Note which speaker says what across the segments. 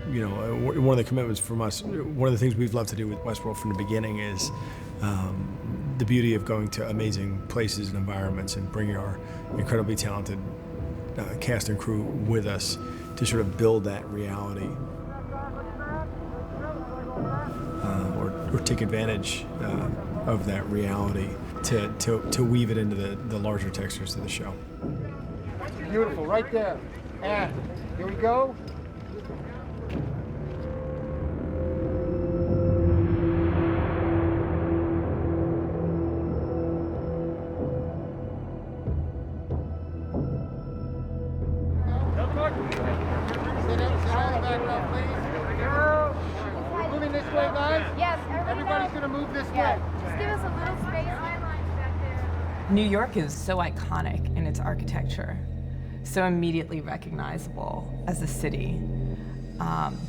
Speaker 1: one of the commitments from us, one of the things we've loved to do with Westworld from the beginning is the beauty of going to amazing places and environments and bringing our incredibly talented cast and crew with us to sort of build that reality or take advantage of that reality to weave it into the larger textures of the show.
Speaker 2: Beautiful, right there. And here we go. Moving this way, guys?
Speaker 3: Yes,
Speaker 2: Everybody's going to move this way.
Speaker 3: Just give us a little space. Back there.
Speaker 4: New York is so iconic in its architecture, so immediately recognizable as a city,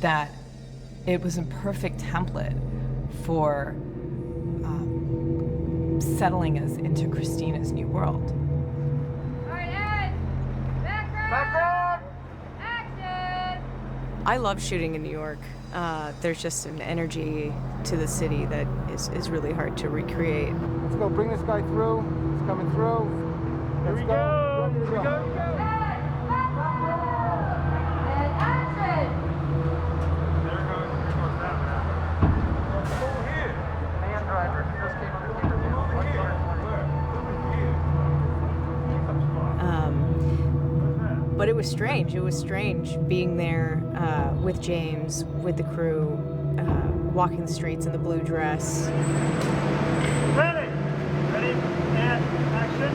Speaker 4: that it was a perfect template for settling us into Christina's new world.
Speaker 3: All right, Ed, background.
Speaker 2: Background.
Speaker 3: Action.
Speaker 5: I love shooting in New York. There's just an energy to the city that is really hard to recreate.
Speaker 2: Let's go. Bring this guy through. He's coming through.
Speaker 6: Here we go.
Speaker 2: Ready to go.
Speaker 3: And action.
Speaker 6: There goes that man. Over here.
Speaker 2: Man driver. Just came on the camera.
Speaker 6: Over here.
Speaker 5: But it was strange. It was strange being there with James, with the crew, walking the streets in the blue dress.
Speaker 6: Ready, and action!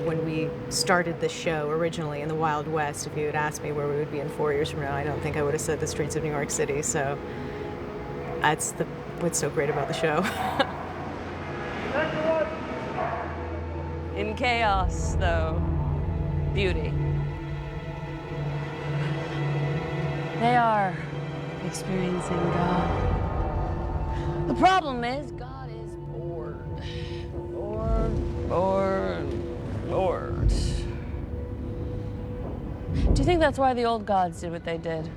Speaker 5: When we started the show originally in the Wild West, if you had asked me where we would be in 4 years from now, I don't think I would have said the streets of New York City. So that's what's so great about the show.
Speaker 7: In chaos, though, beauty. They are experiencing God. The problem is, God is bored. Bored. Do you think that's why the old gods did what they did?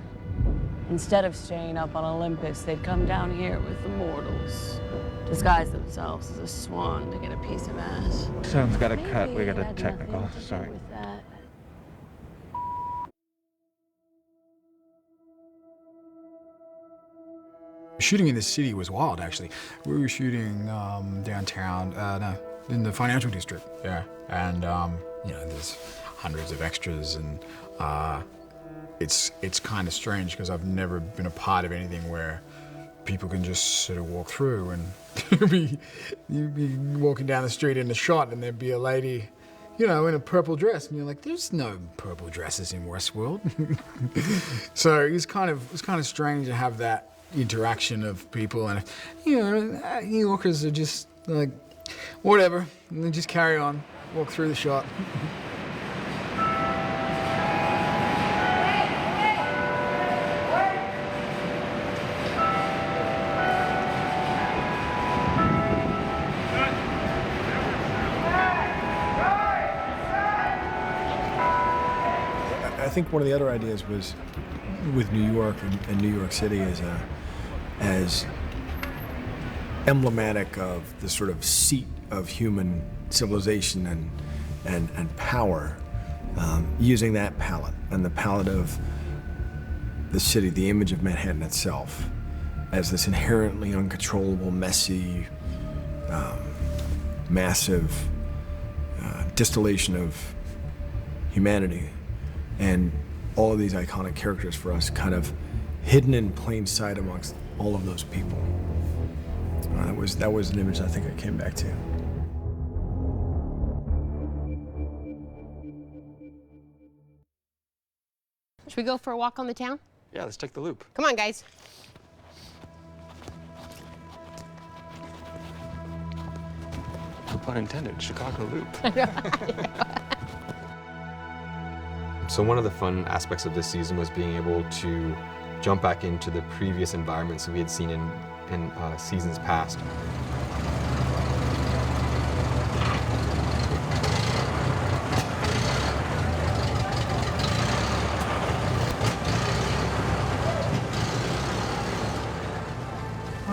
Speaker 7: Instead of staying up on Olympus, they'd come down here with the mortals, disguise themselves as a swan to get a piece of ass.
Speaker 8: Someone's got a
Speaker 7: Maybe
Speaker 8: cut. We got
Speaker 7: it
Speaker 8: a
Speaker 7: had
Speaker 8: technical.
Speaker 7: nothing to do
Speaker 8: Sorry.
Speaker 7: with that.
Speaker 9: Shooting in the city was wild, actually. We were shooting downtown, in the financial district, yeah. And, there's hundreds of extras, and it's kind of strange because I've never been a part of anything where people can just sort of walk through and you'd be walking down the street in a shot and there'd be a lady, in a purple dress, and you're like, there's no purple dresses in Westworld. So it was kind of strange to have that interaction of people, and New Yorkers are just like, whatever, and then just carry on, walk through the shot.
Speaker 1: I think one of the other ideas was with New York and New York City as emblematic of the sort of seat of human civilization and power, using that palette and the palette of the city, the image of Manhattan itself, as this inherently uncontrollable, messy, massive distillation of humanity, and all of these iconic characters for us kind of hidden in plain sight amongst all of those people. That was an image I think I came back to.
Speaker 10: Should we go for a walk on the town?
Speaker 11: Yeah, let's take the loop.
Speaker 10: Come on, guys.
Speaker 11: No pun intended, Chicago Loop. So one of the fun aspects of this season was being able to jump back into the previous environments we had seen in seasons past.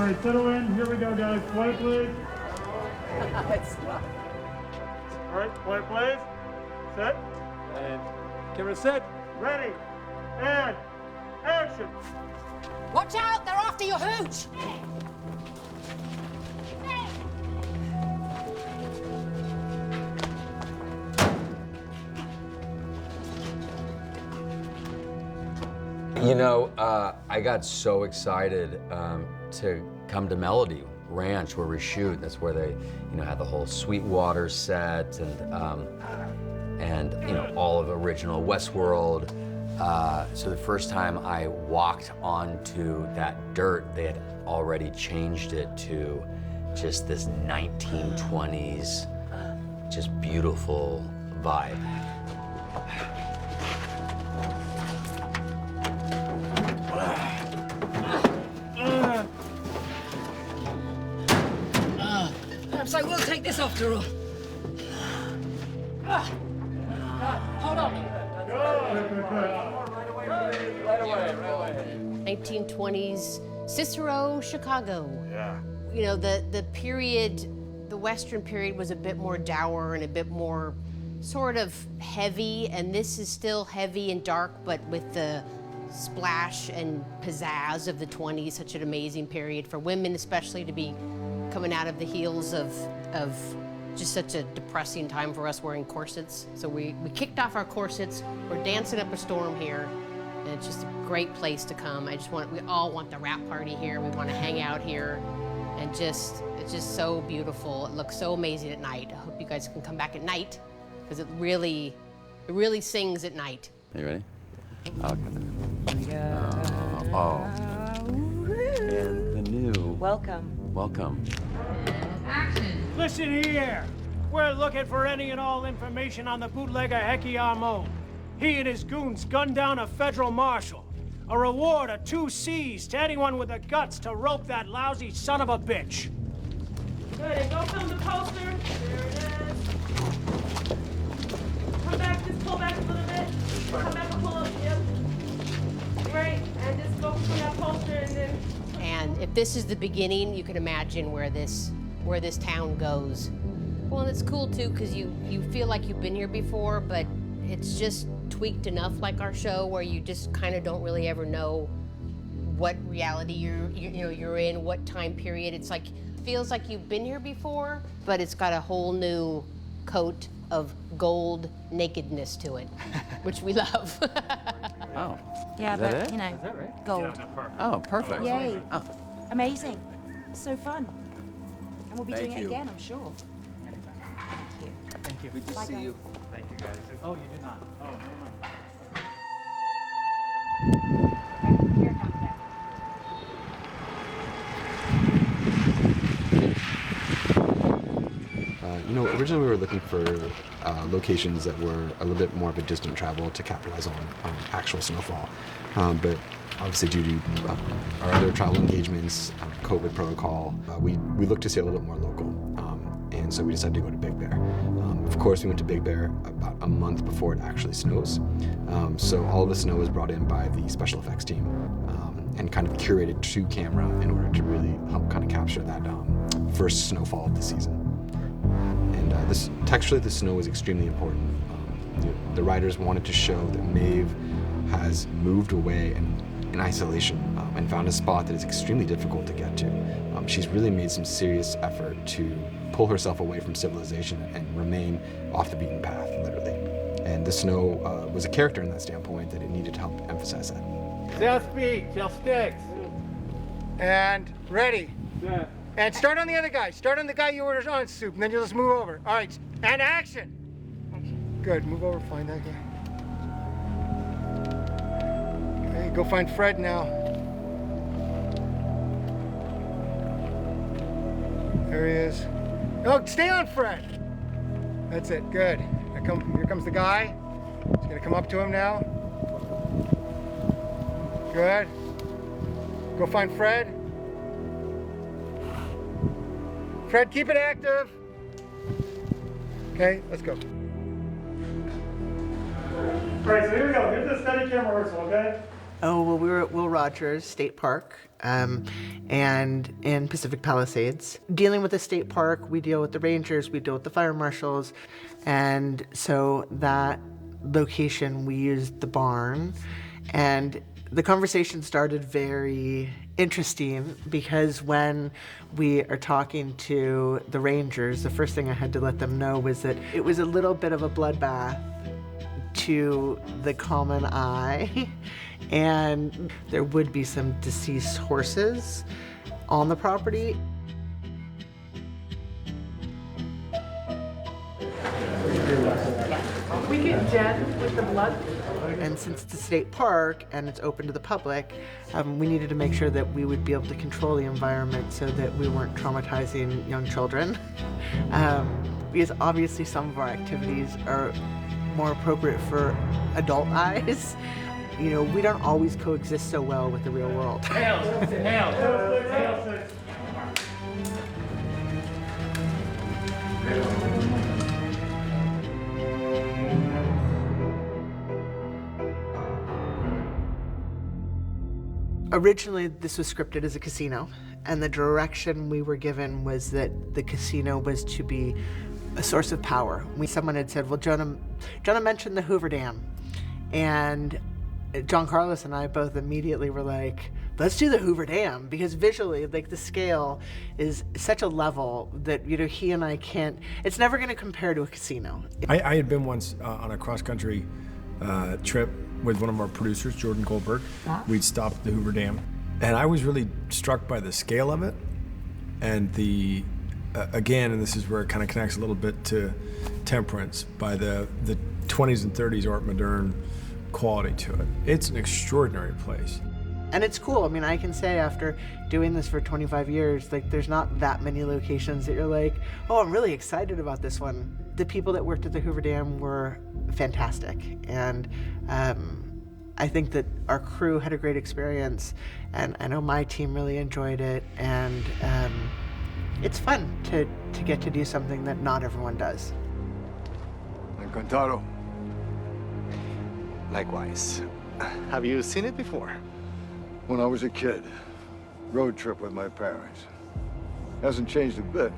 Speaker 6: right, settle in. Here we go, guys. Quiet, please. All right, quiet, please. Set.
Speaker 2: And camera set.
Speaker 6: Ready. And action.
Speaker 10: Watch out, they're after your hooch.
Speaker 8: You know, I got so excited to come to Melody Ranch where we shoot. That's where they, had the whole Sweetwater set and all of the original Westworld. So the first time I walked onto that dirt, they had already changed it to just this 1920s, just beautiful vibe.
Speaker 10: Perhaps I will take this after all. Hold on.
Speaker 2: Right away.
Speaker 10: 1920s Cicero, Chicago.
Speaker 6: Yeah.
Speaker 10: The period, the Western period was a bit more dour and a bit more sort of heavy, and this is still heavy and dark, but with the splash and pizzazz of the 20s, such an amazing period for women especially to be coming out of the heels of just such a depressing time for us wearing corsets. So we kicked off our corsets, we're dancing up a storm here, and it's just a great place to come. We all want the wrap party here, we want to hang out here, and it's just so beautiful. It looks so amazing at night. I hope you guys can come back at night, because it really sings at night.
Speaker 8: Are you ready? Okay. And the new. Welcome.
Speaker 6: Listen here. We're looking for any and all information on the bootlegger Hecky Armone. He and his goons gunned down a federal marshal. A reward of 2 C's to anyone with the guts to rope that lousy son of a bitch.
Speaker 7: Good, go film the poster. There it is. Come back, just pull back a little bit. Come back and pull up, yep. Great, and just focus on that poster and then...
Speaker 10: And if this is the beginning, you can imagine where this town goes. Well, and it's cool too, because you feel like you've been here before, but it's just tweaked enough like our show where you just kind of don't really ever know what reality you're in, what time period. It's like, feels like you've been here before, but it's got a whole new coat of gold nakedness to it, which we love.
Speaker 8: Oh.
Speaker 12: Yeah,
Speaker 8: Is that
Speaker 12: but
Speaker 8: it?
Speaker 12: you know, gold.
Speaker 8: Oh, perfect.
Speaker 12: Yay.
Speaker 8: Oh.
Speaker 12: Amazing. So fun. And we'll be
Speaker 8: Thank
Speaker 12: doing
Speaker 8: you.
Speaker 12: it again, I'm sure.
Speaker 2: Thank you.
Speaker 8: Good to
Speaker 12: Bye,
Speaker 8: see
Speaker 12: guys.
Speaker 8: you.
Speaker 6: Thank you, guys.
Speaker 2: Oh, you did not. Oh, never
Speaker 11: Originally we were looking for locations that were a little bit more of a distant travel to capitalize on actual snowfall. But obviously due to our other travel engagements, COVID protocol, we looked to stay a little bit more local. And so we decided to go to Big Bear. Of course, we went to Big Bear about a month before it actually snows. So all of the snow was brought in by the special effects team and kind of curated to camera in order to really help kind of capture that first snowfall of the season. And texturally, the snow was extremely important. The writers wanted to show that Maeve has moved away in isolation and found a spot that is extremely difficult to get to. She's really made some serious effort to pull herself away from civilization and remain off the beaten path, literally. And the snow was a character in that standpoint that it needed to help emphasize that.
Speaker 2: South speed, till sticks. And ready.
Speaker 6: Yeah.
Speaker 2: And start on the other guy. Start on the guy you ordered on soup, and then you'll just move over. All right, and action. Good, move over, find that guy. Okay, go find Fred now. There he is. No, stay on Fred. That's it, good. Here comes the guy. He's gonna come up to him now. Good. Go find Fred. Fred, keep it active. Okay, let's go.
Speaker 6: All right, so here we go. Here's the steady camera rehearsal, okay?
Speaker 13: Oh, well, we were at Will Rogers State Park and in Pacific Palisades. Dealing with the state park, we deal with the rangers, we deal with the fire marshals, and so that location, we used the barn, and the conversation started very interesting because when we are talking to the rangers, the first thing I had to let them know was that it was a little bit of a bloodbath to the common eye, and there would be some deceased horses on the property. We get Jen with the blood. And since it's a state park and it's open to the public, we needed to make sure that we would be able to control the environment so that we weren't traumatizing young children. Because obviously some of our activities are more appropriate for adult eyes. You know, we don't always coexist so well with the real world. Originally, this was scripted as a casino, and the direction we were given was that the casino was to be a source of power. Someone had said, well, Jonah mentioned the Hoover Dam, and John Carlos and I both immediately were like, let's do the Hoover Dam, because visually, like, the scale is such a level that, you know, he and I can't, it's never gonna compare to a casino.
Speaker 1: I had been once on a cross-country trip with one of our producers, Jordan Goldberg. We'd stopped at the Hoover Dam, and I was really struck by the scale of it, and the, again, and this is where it kind of connects a little bit to Temperance, by the 20s and 30s art moderne quality to it. It's an extraordinary place.
Speaker 13: And it's cool. I mean, I can say after doing this for 25 years, like, there's not that many locations that you're like, oh, I'm really excited about this one. The people that worked at the Hoover Dam were fantastic. And I think that our crew had a great experience, and I know my team really enjoyed it. And it's fun to get to do something that not everyone does.
Speaker 14: Encantado. Likewise. Have you seen it before?
Speaker 15: When I was a kid. Road trip with my parents. Hasn't changed a bit.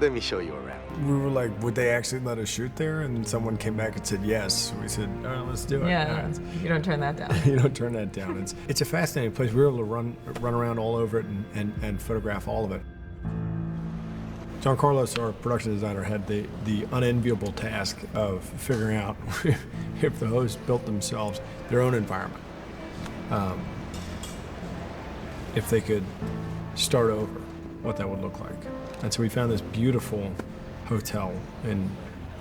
Speaker 14: Let me show you around.
Speaker 1: We were like, would they actually let us shoot there? And someone came back and said yes. We said, all right, let's do it.
Speaker 4: Yeah, you don't turn that down.
Speaker 1: You don't turn that down. It's a fascinating place. We were able to run around all over it and photograph all of it. John Carlos, our production designer, had the unenviable task of figuring out if the hosts built themselves their own environment. If they could start over, what that would look like. And so we found this beautiful hotel in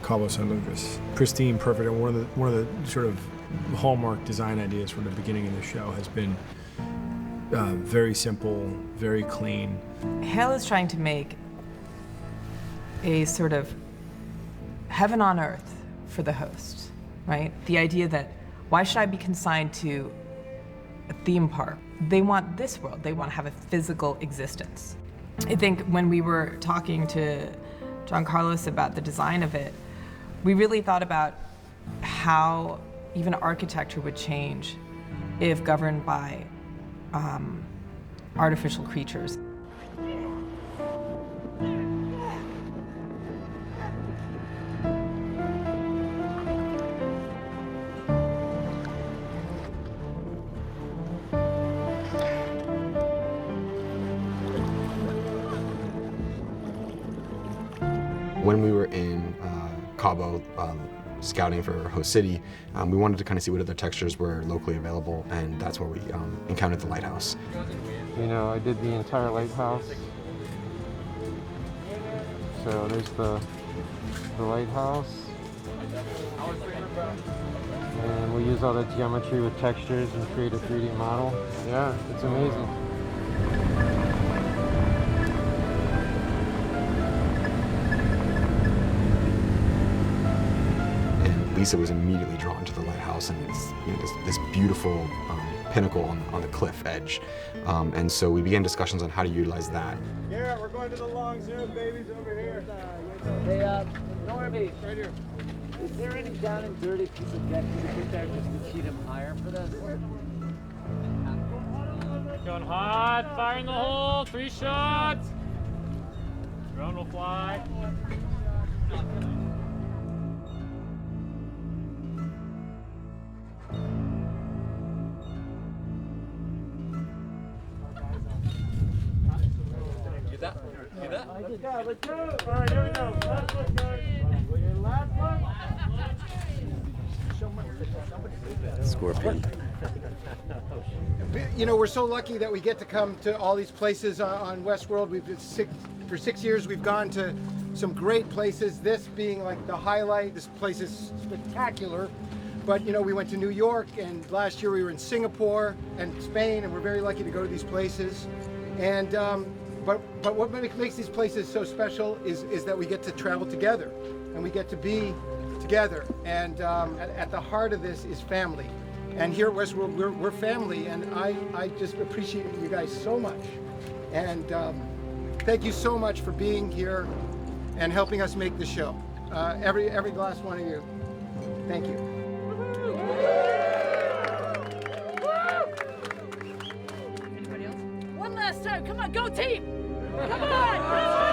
Speaker 1: Cabo San Lucas. Pristine, perfect, and one of the sort of hallmark design ideas from the beginning of the show has been very simple, very clean.
Speaker 4: Hale is trying to make a sort of heaven on earth for the host, right? The idea that, why should I be consigned to a theme park? They want this world. They want to have a physical existence. I think when we were talking to John Carlos about the design of it, we really thought about how even architecture would change if governed by artificial creatures.
Speaker 11: When we were in Cabo scouting for host city, we wanted to kind of see what other textures were locally available, and that's where we encountered the lighthouse.
Speaker 16: You know, I did the entire lighthouse. So there's the lighthouse. And we use all that geometry with textures and create a 3D model. Yeah, it's amazing.
Speaker 11: Lisa was immediately drawn to the lighthouse and it's, you know, this beautiful pinnacle on the cliff edge. And so we began discussions on how to utilize that.
Speaker 2: Yeah, we're going to the long zoom, babies, over here.
Speaker 7: Hey, Norby.
Speaker 2: Right here.
Speaker 17: Is there any down and dirty piece of deck we could put there just to cheat him higher for this?
Speaker 18: Going hot, fire in the hole, 3 shots. Drone will fly.
Speaker 8: Get that? Get that?
Speaker 17: Yeah, let's go. All right, here we go. Last one, guys. Last one.
Speaker 11: Scorpion.
Speaker 2: You know, we're so lucky that we get to come to all these places on Westworld. For 6 years, we've gone to some great places, this being like the highlight. This place is spectacular. But, you know, we went to New York, and last year we were in Singapore and Spain, and we're very lucky to go to these places. And, but what makes these places so special is that we get to travel together, and we get to be together. And at the heart of this is family. And here at Westworld, we're family, and I just appreciate you guys so much. And thank you so much for being here and helping us make the show. Every last one of you. Thank you.
Speaker 7: One last time. Come on, go team! Come on!